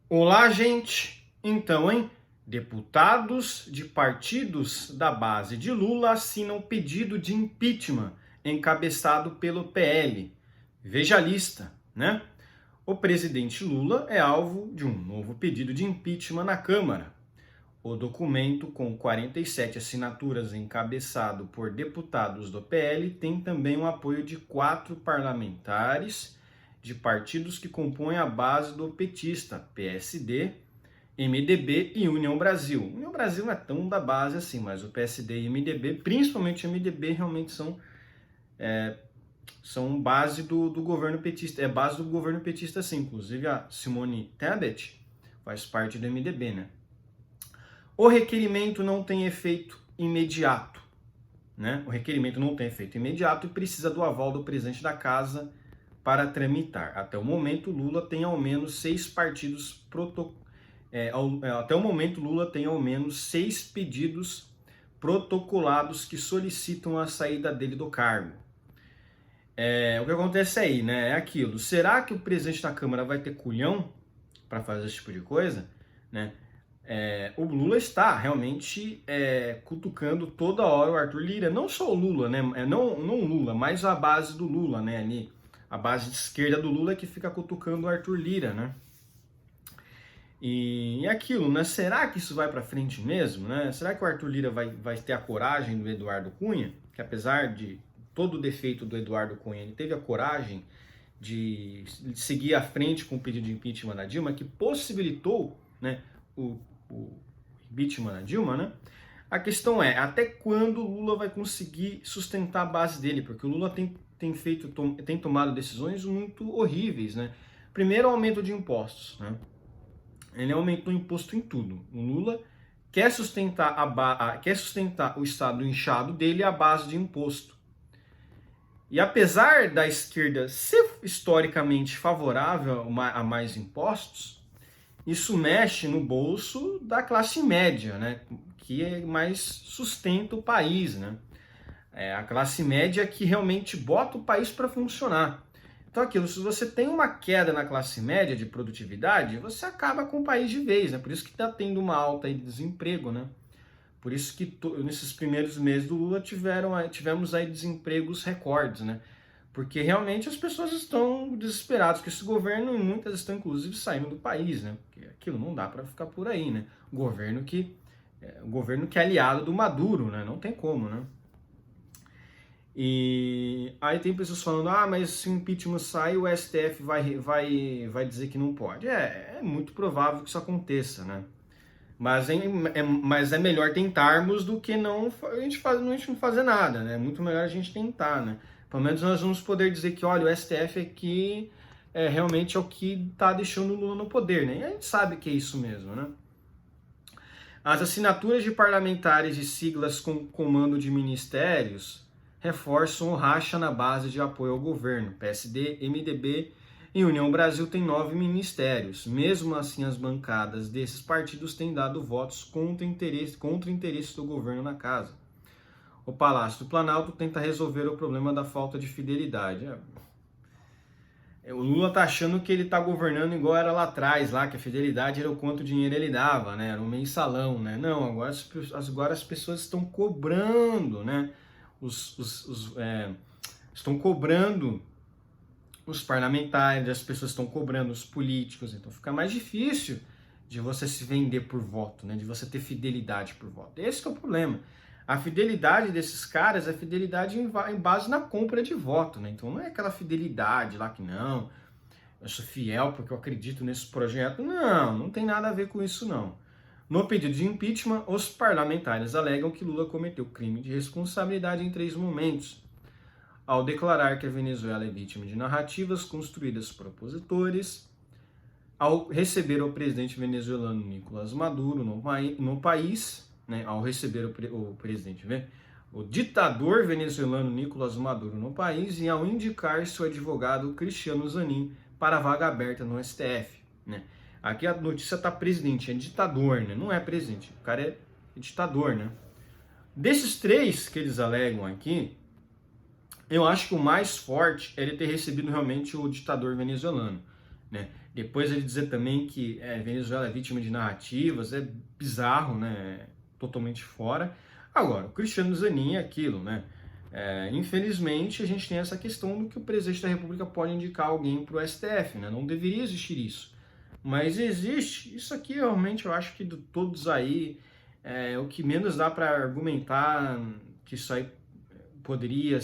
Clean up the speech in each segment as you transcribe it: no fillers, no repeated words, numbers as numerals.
Olá, gente! Então, hein? Deputados de partidos da base de Lula assinam pedido de impeachment encabeçado pelo PL. Veja a lista, né? O presidente Lula é alvo de um novo pedido de impeachment na Câmara. O documento, com 47 assinaturas encabeçado por deputados do PL, tem também o apoio de 4 parlamentares de partidos que compõem a base do petista, PSD, MDB e União Brasil. União Brasil não é tão da base assim, mas o PSD e MDB, principalmente o MDB, realmente são base do governo petista. É base do governo petista, sim. Inclusive a Simone Tebet faz parte do MDB, né? O requerimento não tem efeito imediato, né? O requerimento não tem efeito imediato e precisa do aval do presidente da casa para tramitar. Até o momento, Lula tem ao menos 6 pedidos protocolados que solicitam a saída dele do cargo. O que acontece aí, né? É aquilo. Será que o presidente da Câmara vai ter culhão para fazer esse tipo de coisa, né? O Lula está realmente cutucando toda hora o Arthur Lira, não só o Lula, né? Não o Lula, mas a base do Lula, né? Ali, a base de esquerda do Lula que fica cutucando o Arthur Lira, né? E aquilo, né? Será que isso vai para frente mesmo, né? Será que o Arthur Lira vai ter a coragem do Eduardo Cunha, que apesar de todo o defeito do Eduardo Cunha, ele teve a coragem de seguir à frente com o pedido de impeachment da Dilma, que possibilitou, né, o impeachment da Dilma, né? A questão é, até quando o Lula vai conseguir sustentar a base dele? Porque o Lula tem tomado decisões muito horríveis, né? Primeiro, o aumento de impostos, né? Ele aumentou o imposto em tudo. O Lula quer sustentar o Estado inchado dele à base de imposto. E apesar da esquerda ser historicamente favorável a mais impostos, isso mexe no bolso da classe média, né? Que é mais sustenta o país, né? É a classe média que realmente bota o país para funcionar. Então, aquilo, se você tem uma queda na classe média de produtividade, você acaba com o país de vez, né? Por isso que está tendo uma alta aí de desemprego, né? Por isso que nesses primeiros meses do Lula tivemos aí desempregos recordes, né? Porque realmente as pessoas estão desesperadas, porque esse governo, e muitas estão inclusive saindo do país, né? Porque aquilo não dá para ficar por aí, né? O governo que é aliado do Maduro, né? Não tem como, né? E aí tem pessoas falando, mas se o impeachment sai, o STF vai dizer que não pode. É muito provável que isso aconteça, né? Mas é melhor tentarmos do que a gente não fazer nada, né? É muito melhor a gente tentar, né? Pelo menos nós vamos poder dizer que, olha, o STF aqui realmente é o que está deixando o Lula no poder, né? E a gente sabe que é isso mesmo, né? As assinaturas de parlamentares de siglas com comando de ministérios reforçam o racha na base de apoio ao governo. PSD, MDB e União Brasil têm 9 ministérios. Mesmo assim, as bancadas desses partidos têm dado votos contra interesses do governo na casa. O Palácio do Planalto tenta resolver o problema da falta de fidelidade. O Lula tá achando que ele tá governando igual era lá atrás, lá que a fidelidade era o quanto dinheiro ele dava, né? Era um mensalão, né? Não, agora as pessoas estão cobrando, né? Estão cobrando os parlamentares, as pessoas estão cobrando os políticos, então fica mais difícil de você se vender por voto, né? De você ter fidelidade por voto. Esse que é o problema. A fidelidade desses caras é fidelidade em base na compra de voto, né? Então não é aquela fidelidade lá que não, eu sou fiel porque eu acredito nesse projeto. Não tem nada a ver com isso não. No pedido de impeachment, os parlamentares alegam que Lula cometeu crime de responsabilidade em 3 momentos. Ao declarar que a Venezuela é vítima de narrativas construídas por opositores, ao receber o presidente venezuelano Nicolás Maduro no país, né, ao receber o ditador venezuelano Nicolás Maduro no país e ao indicar seu advogado Cristiano Zanin para a vaga aberta no STF. Né? Aqui a notícia tá presidente, é ditador, né? Não é presidente, o cara é ditador, né? Desses 3 que eles alegam aqui, eu acho que o mais forte é ele ter recebido realmente o ditador venezuelano. né? Depois ele dizer também que Venezuela é vítima de narrativas, é bizarro, né? Totalmente fora. Agora, o Cristiano Zanin é aquilo, né? Infelizmente, a gente tem essa questão do que o presidente da República pode indicar alguém para o STF, né? Não deveria existir isso. Mas existe. Isso aqui, realmente, eu acho que de todos aí, o que menos dá para argumentar que isso aí poderia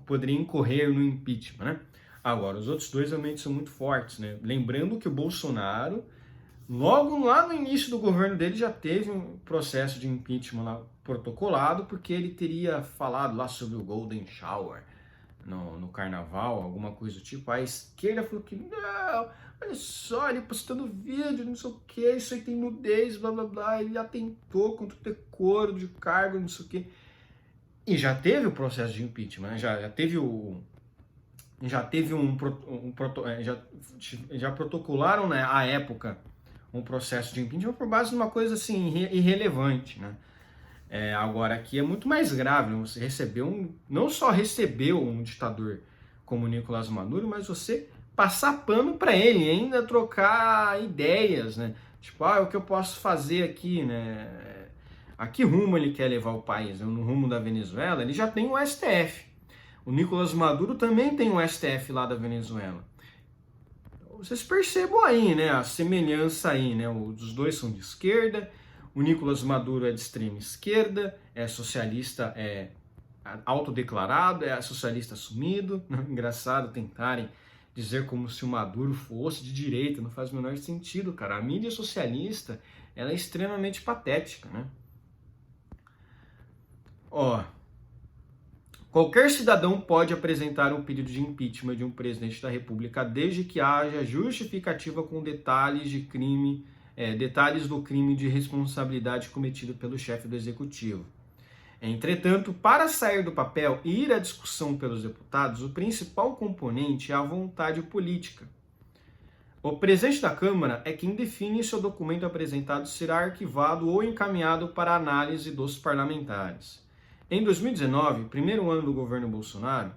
poderia incorrer no impeachment, né? Agora, os outros dois realmente são muito fortes, né? Lembrando que o Bolsonaro, logo lá no início do governo dele, já teve um processo de impeachment lá protocolado, porque ele teria falado lá sobre o Golden Shower no carnaval, alguma coisa do tipo. A esquerda falou que não, olha só, ele postando vídeo, não sei o que, isso aí tem nudez, blá blá blá, ele atentou contra o decoro de cargo, não sei o que. E já teve o processo de impeachment, né? Já protocolaram, né, à época um processo de impeachment por base de uma coisa assim irrelevante, né? Agora aqui é muito mais grave, né? Você não só recebeu um ditador como Nicolás Maduro, mas você passar pano para ele, ainda trocar ideias, né? Tipo, o que eu posso fazer aqui, né? A que rumo ele quer levar o país? No rumo da Venezuela, ele já tem o STF. O Nicolás Maduro também tem o STF lá da Venezuela. Vocês percebam aí, né, a semelhança aí, né? Os dois são de esquerda, o Nicolás Maduro é de extrema esquerda, é socialista, é autodeclarado, é socialista assumido. Engraçado tentarem dizer como se o Maduro fosse de direita, não faz o menor sentido, cara. A mídia socialista, ela é extremamente patética, né? Qualquer cidadão pode apresentar um pedido de impeachment de um presidente da República desde que haja justificativa com detalhes do crime de responsabilidade cometido pelo chefe do executivo. Entretanto, para sair do papel e ir à discussão pelos deputados, o principal componente é a vontade política. O presidente da Câmara é quem define se o documento apresentado será arquivado ou encaminhado para análise dos parlamentares. Em 2019, primeiro ano do governo Bolsonaro,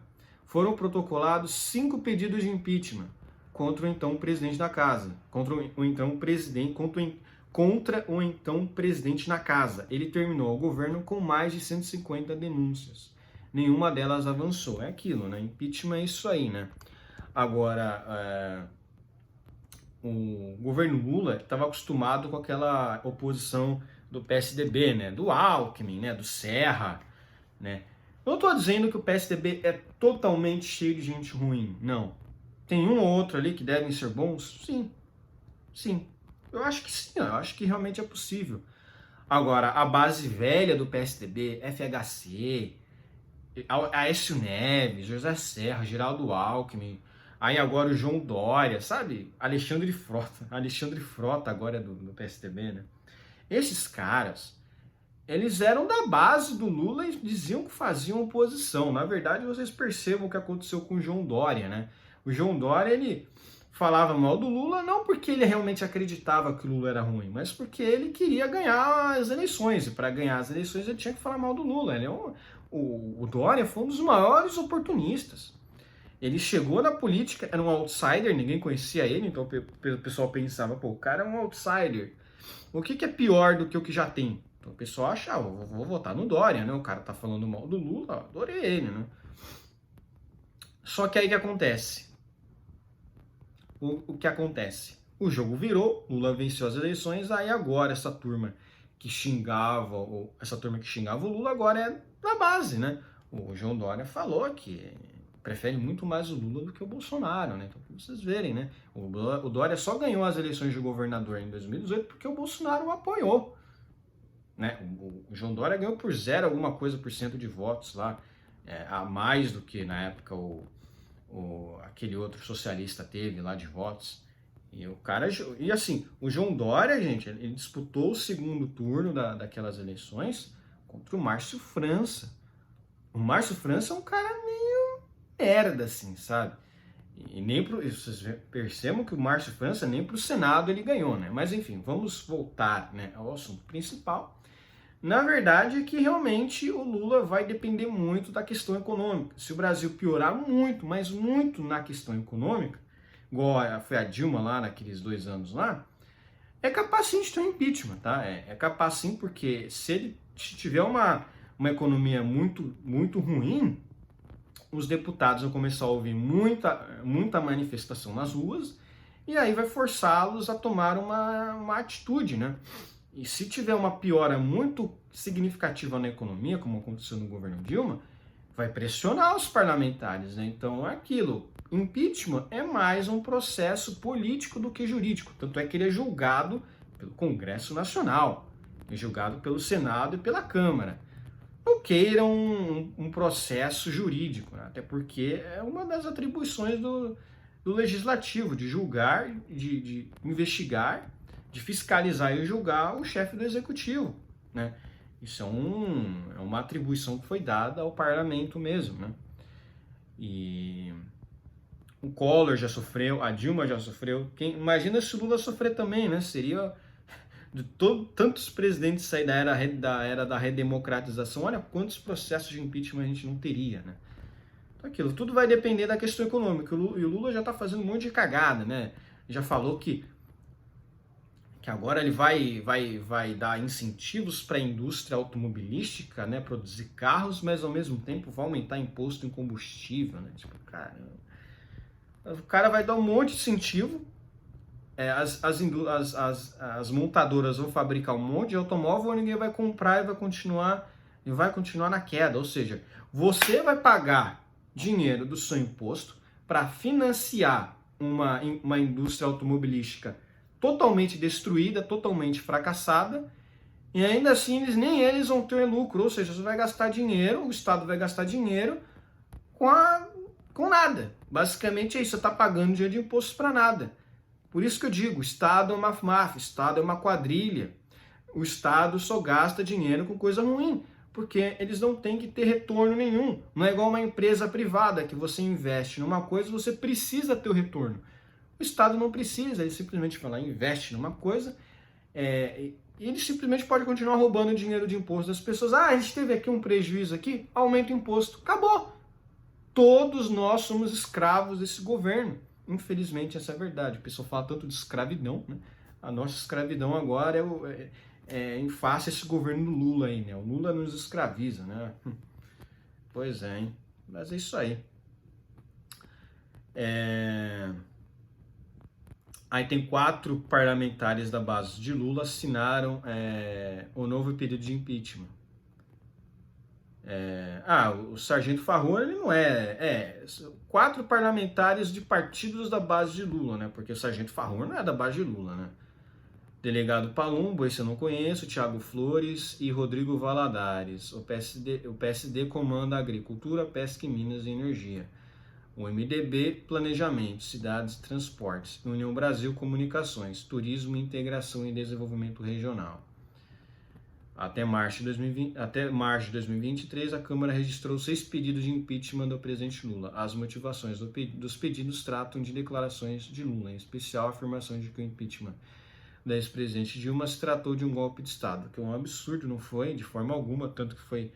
foram protocolados 5 pedidos de impeachment contra o então presidente da casa, contra o então presidente na casa. Ele terminou o governo com mais de 150 denúncias. Nenhuma delas avançou. É aquilo, né? Impeachment é isso aí, né? Agora, o governo Lula estava acostumado com aquela oposição do PSDB, né? Do Alckmin, né? Do Serra, né? Não estou dizendo que o PSDB é totalmente cheio de gente ruim, não. Tem um ou outro ali que devem ser bons? Sim. Eu acho que sim, eu acho que realmente é possível. Agora, a base velha do PSDB, FHC, Aécio Neves, José Serra, Geraldo Alckmin, aí agora o João Dória, sabe? Alexandre Frota agora é do PSDB, né? Esses caras, eles eram da base do Lula e diziam que faziam oposição. Na verdade, vocês percebam o que aconteceu com o João Dória, né? O João Dória, ele falava mal do Lula não porque ele realmente acreditava que o Lula era ruim, mas porque ele queria ganhar as eleições. E para ganhar as eleições ele tinha que falar mal do Lula. O Dória foi um dos maiores oportunistas. Ele chegou na política, era um outsider, ninguém conhecia ele, então o pessoal pensava, o cara é um outsider. O que é pior do que o que já tem? Então o pessoal achava, vou votar no Dória, né? O cara tá falando mal do Lula, adorei ele, né? Só que aí o que acontece? O que acontece? O jogo virou, Lula venceu as eleições, aí agora essa turma que xingava o Lula agora é da base, né? O João Dória falou que prefere muito mais o Lula do que o Bolsonaro, né? Então, pra vocês verem, né? O Dória só ganhou as eleições de governador em 2018 porque o Bolsonaro o apoiou, né? O João Dória ganhou por 0 alguma coisa por cento de votos lá, a mais do que na época aquele outro socialista teve lá de votos. E assim, o João Dória, gente, ele disputou o segundo turno daquelas eleições contra o Márcio França. O Márcio França é um cara meio merda, assim, sabe? Vocês percebam que o Márcio França nem pro Senado ele ganhou, né? Mas enfim, vamos voltar, né, ao assunto principal. Na verdade é que realmente o Lula vai depender muito da questão econômica. Se o Brasil piorar muito, mas muito na questão econômica, igual foi a Dilma lá naqueles 2 anos lá, é capaz sim de ter um impeachment, tá? É capaz sim, porque se ele tiver uma economia muito ruim, os deputados vão começar a ouvir muita manifestação nas ruas, e aí vai forçá-los a tomar uma atitude, né? E se tiver uma piora muito significativa na economia, como aconteceu no governo Dilma, vai pressionar os parlamentares, né? Então é aquilo. Impeachment é mais um processo político do que jurídico. Tanto é que ele é julgado pelo Congresso Nacional, é julgado pelo Senado e pela Câmara. Não queiram um processo jurídico, né? Até porque é uma das atribuições do Legislativo, de julgar, de investigar, de fiscalizar e julgar o chefe do Executivo, né? Isso é uma atribuição que foi dada ao parlamento mesmo, né? E o Collor já sofreu, a Dilma já sofreu. Imagina se o Lula sofrer também, né? Seria de tantos presidentes sair da era da redemocratização. Olha quantos processos de impeachment a gente não teria, né? Então, aquilo tudo vai depender da questão econômica. E o Lula já está fazendo um monte de cagada, né? Já falou que agora ele vai dar incentivos para a indústria automobilística, né, produzir carros, mas ao mesmo tempo vai aumentar imposto em combustível, né? Tipo, cara, o cara vai dar um monte de incentivo, as montadoras vão fabricar um monte de automóvel, ninguém vai comprar e vai continuar na queda. Ou seja, você vai pagar dinheiro do seu imposto para financiar uma indústria automobilística totalmente destruída, totalmente fracassada, e ainda assim nem eles vão ter lucro, ou seja, você vai gastar dinheiro, o Estado vai gastar dinheiro com nada. Basicamente é isso, você está pagando dinheiro de impostos para nada. Por isso que eu digo, o Estado é uma máfia, o Estado é uma quadrilha, o Estado só gasta dinheiro com coisa ruim, porque eles não têm que ter retorno nenhum. Não é igual uma empresa privada, que você investe numa coisa e você precisa ter o retorno. O Estado não precisa, ele simplesmente vai lá, investe numa coisa, e ele simplesmente pode continuar roubando dinheiro de imposto das pessoas. Ah, a gente teve aqui um prejuízo aqui, aumenta o imposto. Acabou! Todos nós somos escravos desse governo. Infelizmente, essa é a verdade. O pessoal fala tanto de escravidão, né? A nossa escravidão agora em face a esse governo do Lula aí, né? O Lula nos escraviza, né? Pois é, hein? Mas é isso aí. Aí tem 4 parlamentares da base de Lula assinaram o novo pedido de impeachment. O Sargento Farrur, ele não 4 parlamentares de partidos da base de Lula, né? Porque o Sargento Farrur não é da base de Lula, né? Delegado Palumbo, esse eu não conheço, Thiago Flores e Rodrigo Valadares. O PSD comanda Agricultura, Pesca e Minas e Energia. O MDB, Planejamento, Cidades e Transportes. União Brasil, Comunicações, Turismo, Integração e Desenvolvimento Regional. Até março de 2023, a Câmara registrou 6 pedidos de impeachment do presidente Lula. As motivações dos pedidos tratam de declarações de Lula, em especial a afirmação de que o impeachment da ex-presidente Dilma se tratou de um golpe de Estado, que é um absurdo, não foi, de forma alguma, tanto que foi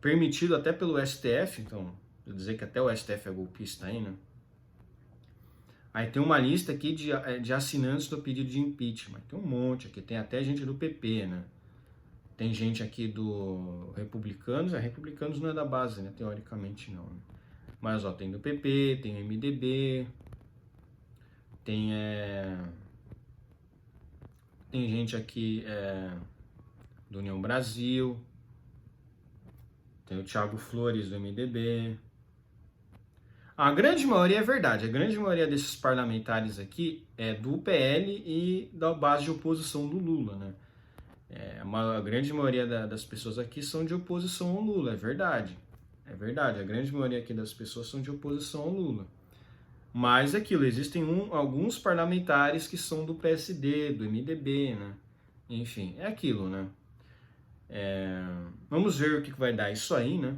permitido até pelo STF, então, vou dizer que até o STF é golpista aí, né? Aí tem uma lista aqui de assinantes do pedido de impeachment. Tem um monte aqui, tem até gente do PP, né? Tem gente aqui do Republicanos. Republicanos não é da base, né? Teoricamente não. Né? Mas, ó, tem do PP, tem MDB, tem gente aqui do União Brasil, tem o Thiago Flores do MDB. A grande maioria é verdade, a grande maioria desses parlamentares aqui é do PL e da base de oposição do Lula, né? A grande maioria das pessoas aqui são de oposição ao Lula, é verdade. É verdade, a grande maioria aqui das pessoas são de oposição ao Lula. Mas é aquilo, existem alguns parlamentares que são do PSD, do MDB, né? Enfim, é aquilo, né? Vamos ver o que vai dar isso aí, né?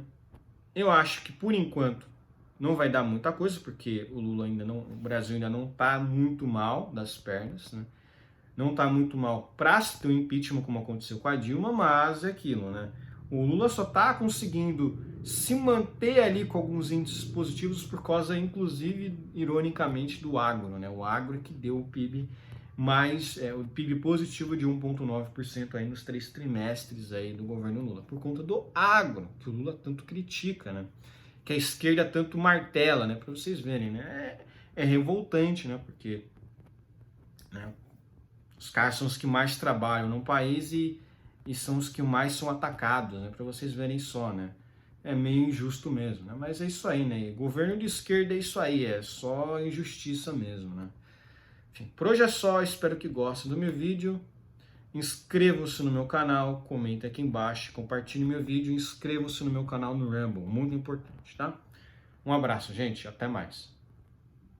Eu acho que, por enquanto, não vai dar muita coisa, porque o Brasil ainda não está muito mal das pernas, né? Não está muito mal para ter um impeachment como aconteceu com a Dilma, mas é aquilo, né? O Lula só está conseguindo se manter ali com alguns índices positivos por causa, inclusive, ironicamente, do agro, né? O agro é que deu o PIB o PIB positivo de 1,9% aí nos 3 trimestres aí do governo Lula, por conta do agro, que o Lula tanto critica, né? Que a esquerda tanto martela, né? Para vocês verem, né? É revoltante, né? Porque, né, os caras são os que mais trabalham no país e são os que mais são atacados, né? Para vocês verem só, né? É meio injusto mesmo, né? Mas é isso aí, né? Governo de esquerda é isso aí, é só injustiça mesmo, né? Enfim, por hoje é só, espero que gostem do meu vídeo. Inscrevam-se no meu canal, comentem aqui embaixo, compartilhem meu vídeo, inscrevam-se no meu canal no Rumble, muito importante, tá? Um abraço, gente, até mais.